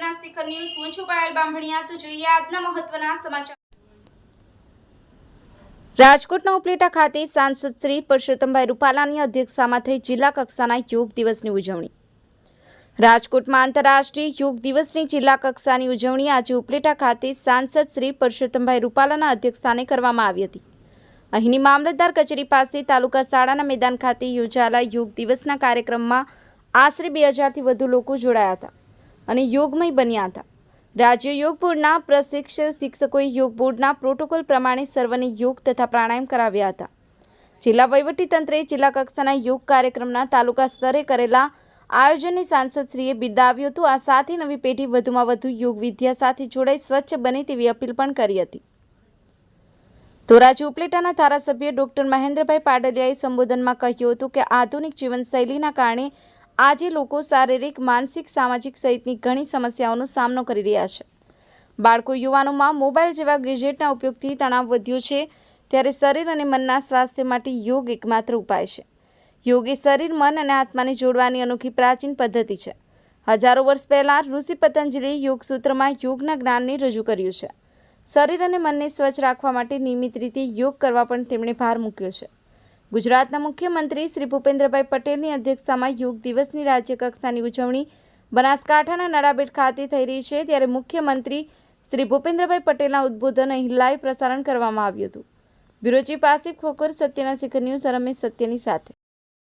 સત્યના શિખર ન્યૂઝ હું છું પાયલ બામણિયા। તો જોઈએ આજના મહત્વના સમાચાર। રાજકોટના ઉપલેટા ખાતે સાંસદ શ્રી પરસોત્તમભાઈ રૂપાલાની અધ્યક્ષતામાં થઈ જિલ્લા કક્ષાના યોગ દિવસની ઉજવણી। રાજકોટમાં આંતરરાષ્ટ્રીય યોગ દિવસની જિલ્લા કક્ષાની ઉજવણી આજે ઉપલેટા ખાતે સાંસદ શ્રી પરસોત્તમભાઈ રૂપાલાના અધ્યક્ષસ્થાને કરવામાં આવી હતી। અહીંની મામલતદાર કચેરી પાસે તાલુકા શાળાના મેદાન ખાતે યોજાયેલા યોગ દિવસના કાર્યક્રમમાં આશરે 2000થી વધુ લોકો જોડાયા હતા અને યોગમય બન્યા હતા। રાજ્ય યોગ બોર્ડના પ્રશિક્ષક શિક્ષકોએ યોગ બોર્ડના પ્રોટોકોલ પ્રમાણે સર્વને યોગ તથા પ્રાણાયામ કરાવ્યા હતા। જિલ્લા વહીવટીતંત્રે જિલ્લા કક્ષાના યોગ કાર્યક્રમના તાલુકા સ્તરે કરેલા આયોજનને સાંસદશ્રીએ બિરદાવ્યું હતું। આ સાથે નવી પેઢી વધુમાં વધુ યોગ વિદ્યા સાથે જોડાઈ સ્વચ્છ બને તેવી અપીલ પણ કરી હતી। તો રાજ્ય ઉપલેટાના ધારાસભ્ય ડોક્ટર મહેન્દ્રભાઈ પાડલિયાએ સંબોધનમાં કહ્યું હતું કે આધુનિક જીવનશૈલીના કારણે આજે લોકો શારીરિક, માનસિક, સામાજિક સહિતની ઘણી સમસ્યાઓનો સામનો કરી રહ્યા છે। બાળકો યુવાનોમાં મોબાઈલ જેવા ગેજેટના ઉપયોગથી તણાવ વધ્યો છે, ત્યારે શરીર અને મનના સ્વાસ્થ્ય માટે યોગ એકમાત્ર ઉપાય છે। યોગ એ શરીર, મન અને આત્માને જોડવાની અનોખી પ્રાચીન પદ્ધતિ છે। હજારો વર્ષ પહેલાં ઋષિ પતંજલિએ યોગ સૂત્રમાં યોગના જ્ઞાનને રજૂ કર્યું છે। શરીર અને મનને સ્વચ્છ રાખવા માટે નિયમિત રીતે યોગ કરવા પણ તેમણે ભાર મૂક્યો છે। ગુજરાતના મુખ્યમંત્રી શ્રી ભૂપેન્દ્રભાઈ પટેલની અધ્યક્ષતામાં યોગ દિવસની રાજ્ય કક્ષાની ઉજવણી બનાસકાંઠાના નડાબેટ ખાતે થઈ રહી છે, ત્યારે મુખ્યમંત્રી શ્રી ભૂપેન્દ્રભાઈ પટેલના ઉદ્બોધન અહીં લાઈવ પ્રસારણ કરવામાં આવ્યું હતું। બ્યુરો ચીફ આસિફ ખોખર, સત્યના શિખર ન્યૂઝ, રમેશ સત્યની સાથે।